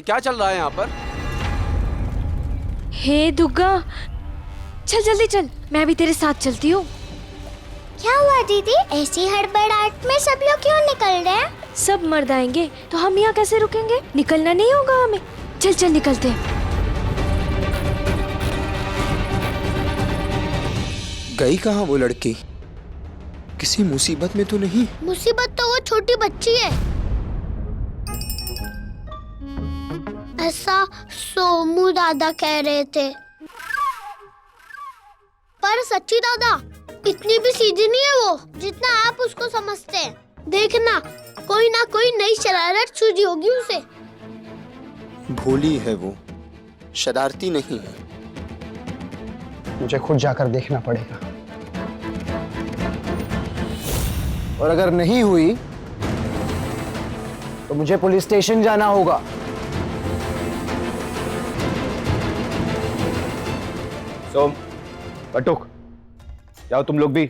ये क्या चल रहा है यहाँ पर? हे दुर्गा, चल जल्दी चल, मैं भी तेरे साथ चलती हूँ। क्या हुआ दीदी, ऐसी हड़बड़ाहट में सब लोग क्यों निकल रहे हैं? सब मर्द आएंगे तो हम यहाँ कैसे रुकेंगे? निकलना नहीं होगा हमें। चल चल निकलते हैं। गई कहाँ वो लड़की? किसी मुसीबत में तो नहीं? मुसीबत तो वो छोटी बच्ची है, ऐसा सोमू दादा कह रहे थे। पर सच्ची दादा, इतनी भी सीधी नहीं है वो जितना आप उसको समझते हैं। देखना, कोई ना कोई नई शरारत सूझी होगी उसे। भोली है वो, शरारती नहीं है। मुझे खुद जाकर देखना पड़ेगा, और अगर नहीं हुई तो मुझे पुलिस स्टेशन जाना होगा। सोम, बटुक, जाओ तुम लोग भी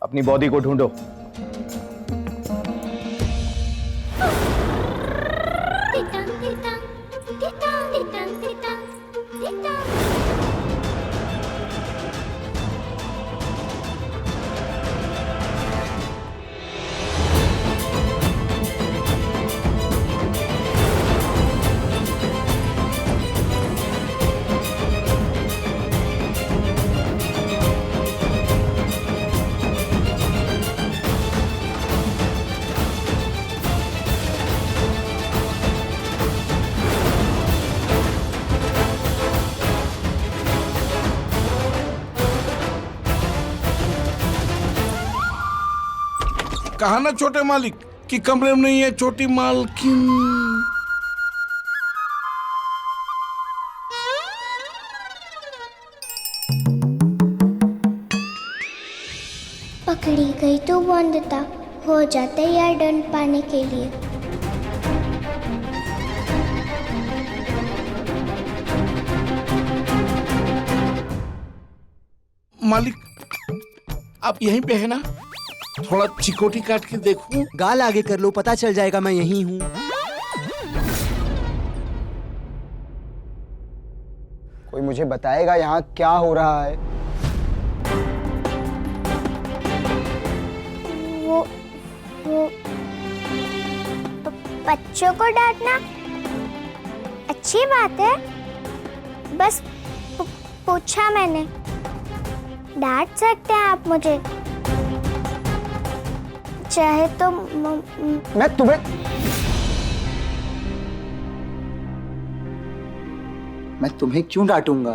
अपनी बॉडी को ढूंढो। कहा ना छोटे मालिक कि कमरे में नहीं है छोटी मालकिन। पकड़ी गई तो बंदता हो जाता यार दंड पाने के लिए। मालिक, आप यहीं पे है ना? थोड़ा चिकोटी काट के देखूं। गाल आगे कर लो, पता चल जाएगा मैं यहीं हूँ। कोई मुझे बताएगा यहाँ क्या हो रहा है? वो बच्चों को डांटना अच्छी बात है, बस पूछा मैंने। डांट सकते हैं आप मुझे, चाहे तो मैं तुम्हें क्यों डांटूंगा?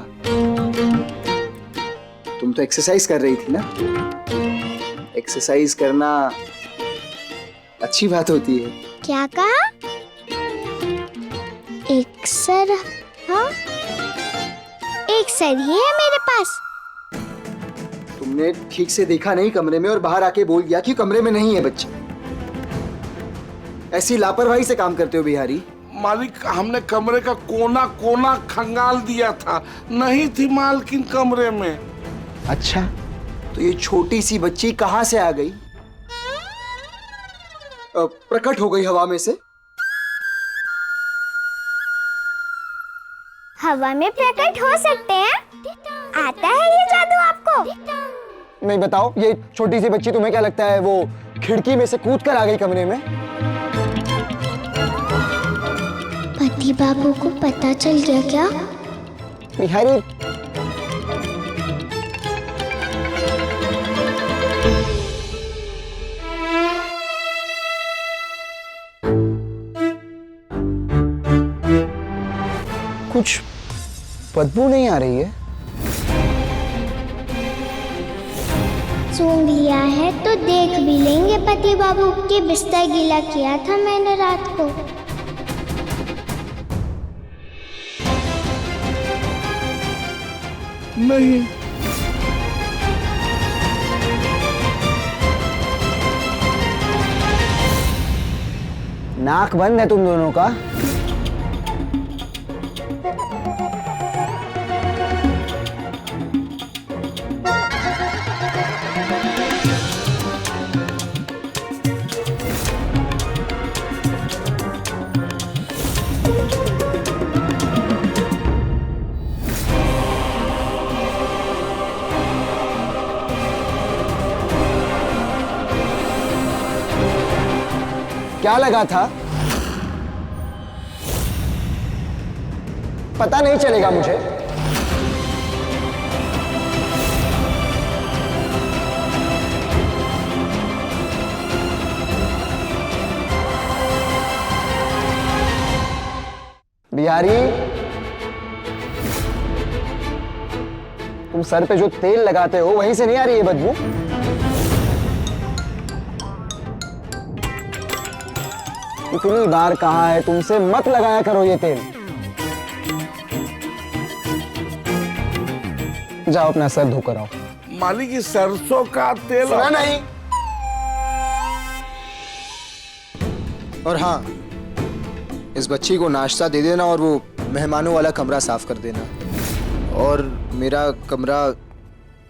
तुम तो एक्सरसाइज कर रही थी ना। एक्सरसाइज करना अच्छी बात होती है। क्या कहा? एक सर? हाँ, एक सर ही है मेरे पास। तुमने ठीक से देखा नहीं कमरे में और बाहर आके बोल दिया कि कमरे में नहीं है बच्चे। ऐसी लापरवाही से काम करते हो बिहारी। मालिक, हमने कमरे का कोना कोना खंगाल दिया था, नहीं थी मालकिन कमरे में। अच्छा, तो ये छोटी सी बच्ची कहाँ से आ गई? प्रकट हो गई हवा में से। हवा में प्रकट हो सकते हैं? आता है ये जादू आपको? नहीं, बताओ, ये छोटी सी बच्ची तुम्हें क्या लगता है वो खिड़की में से कूद कर आ गई कमरे में? पति बाबू को पता चल गया क्या? बिहारी, कुछ बदबू नहीं आ रही है? सूंघ लिया है तो देख भी लेंगे पति बाबू के बिस्तर गीला किया था मैंने रात को। नहीं, नाक बंद है तुम दोनों का। क्या लगा था? पता नहीं चलेगा मुझे। बिहारी, तुम सर पे जो तेल लगाते हो वहीं से नहीं आ रही है बदबू? इतनी बार कहा है तुमसे मत लगाया करो ये तेल। जाओ अपना सर धोकर आओ। मालिक ये सरसों का तेल। सुना नहीं? और हाँ, इस बच्ची को नाश्ता दे देना और वो मेहमानों वाला कमरा साफ कर देना और मेरा कमरा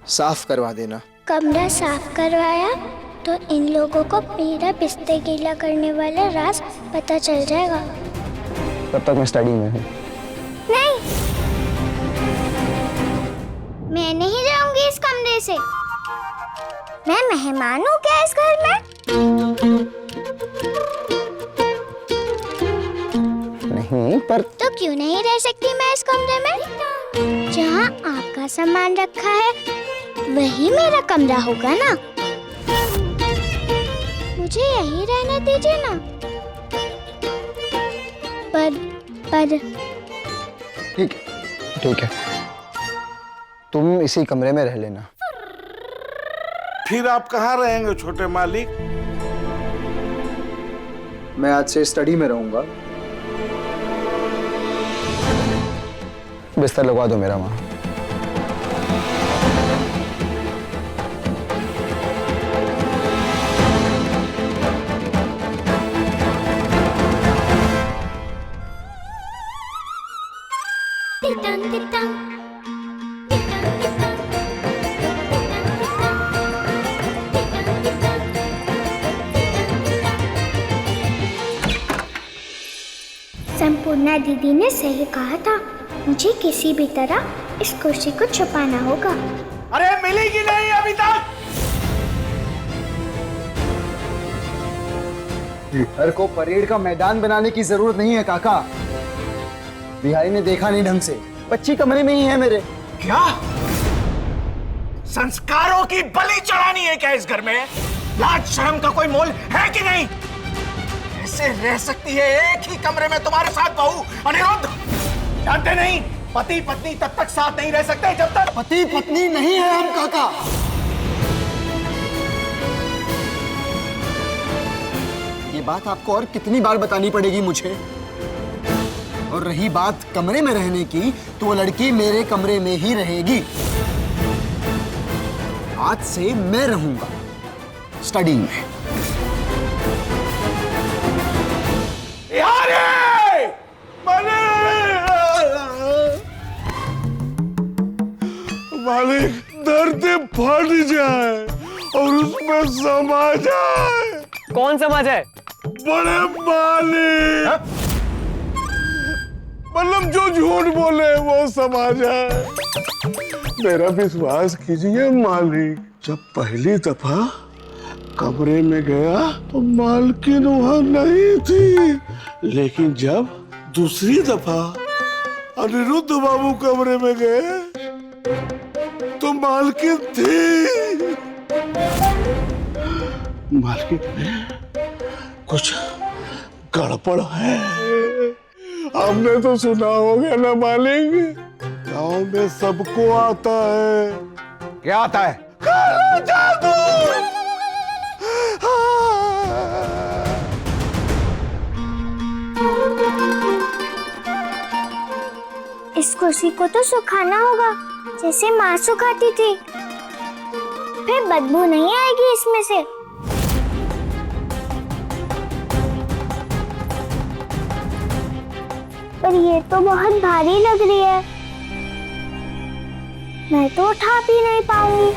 साफ करवा देना। कमरा साफ करवाया तो इन लोगों को मेरा बिस्तर गीला करने वाला राज पता चल जाएगा। तब तक मैं स्टडी में हूँ। नहीं, मैं नहीं जाऊंगी इस कमरे से। मैं मेहमान हूँ क्या इस घर में? नहीं, पर तो क्यों नहीं रह सकती मैं इस कमरे में? जहाँ आपका सामान रखा है वही मेरा कमरा होगा ना। मुझे यहीं रहने दीजिए ना। पर ठीक है, तुम इसी कमरे में रह लेना। फिर आप कहाँ रहेंगे छोटे मालिक? मैं आज से स्टडी में रहूंगा। बिस्तर लगवा दो मेरा वहां। संपूर्णा दीदी ने सही कहा था, मुझे किसी भी तरह इस कुर्सी को छुपाना होगा। अरे मिलेगी नहीं अभी तक। घर को परेड का मैदान बनाने की जरूरत नहीं है काका। बिहारी ने देखा नहीं ढंग से, बच्ची कमरे में ही है मेरे। क्या संस्कारों की बलि चढ़ानी है क्या इस घर में? लाज शर्म का कोई मोल है कि नहीं? ऐसे रह सकती है एक ही कमरे में तुम्हारे साथ बहू अनिरुद्ध? जानते नहीं, पति पत्नी तब तक साथ नहीं रह सकते जब तक पति पत्नी नहीं है हम काका। ये बात आपको और कितनी बार बतानी पड़ेगी मुझे? और रही बात कमरे में रहने की, तो वो लड़की मेरे कमरे में ही रहेगी। आज से मैं रहूंगा स्टडी में। मालिक धरती फट जाए और उसमें समा जाए। कौन समा जाए? बड़े मालिक, मतलब जो झूठ बोले वो समा जाए। मेरा विश्वास कीजिए मालिक, जब पहली दफा कमरे में गया तो मालकिन वहां नहीं थी, लेकिन जब दूसरी दफा अनिरुद्ध बाबू कमरे में गए तो मालकिन थी। मालकिन में कुछ गड़बड़ है। आपने तो सुना होगा ना मालिक, गांव में सबको आता है। क्या आता है? काला जादू। इस कुर्सी को तो सुखाना होगा जैसे माँ सुखाती थी, फिर बदबू नहीं आएगी इसमें से। पर ये तो बहुत भारी लग रही है, मैं तो उठा भी नहीं पाऊंगी।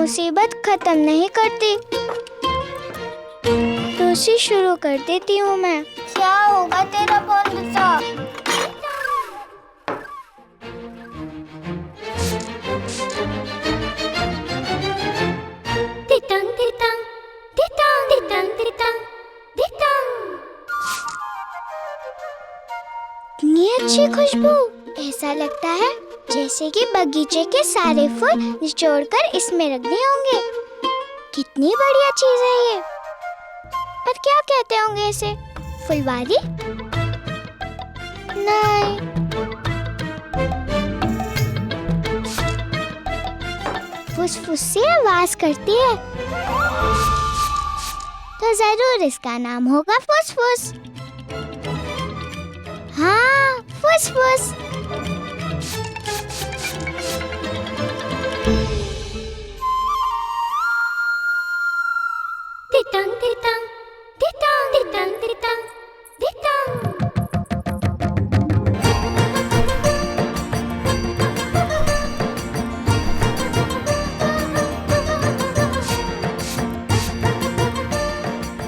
मुसीबत खत्म नहीं करती, दूसरी शुरू कर देती हूँ मैं। क्या होगा तेरा बंद सा? तितंग तितंग तितंग तितंग तितंग तितंग। कितनी अच्छी खुशबू, ऐसा लगता है जैसे कि बगीचे के सारे फूल निचोड़कर इसमें रख दिए होंगे। कितनी बढ़िया चीज है ये। पर क्या कहते होंगे इसे, फुलवारी? नहीं, फुसफुस से आवाज करती है, तो जरूर इसका नाम होगा फुसफुस। हाँ, फुसफुस। तितंग तितंग तितंग तितंग तितंग तितंग।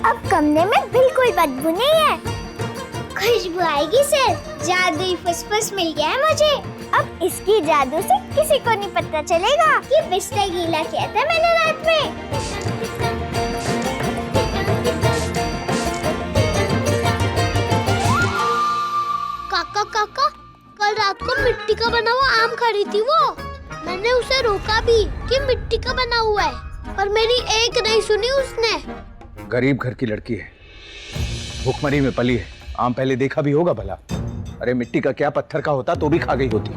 अब कमरे में बिल्कुल बदबू नहीं है, खुशबू आएगी सर। जादुई फुसफुस मिल गया है मुझे। अब इसकी जादू से किसी को नहीं पता चलेगा कि बिस्तर गीला किया था मैंने रात में। काका काका, कल रात को मिट्टी का बना हुआ आम खा रही थी वो। मैंने उसे रोका भी कि मिट्टी का बना हुआ है, पर मेरी एक नहीं सुनी उसने। गरीब घर की लड़की है, भूखमरी में पली है, आम पहले देखा भी होगा भला। अरे मिट्टी का क्या, पत्थर का होता तो भी खा गई होती।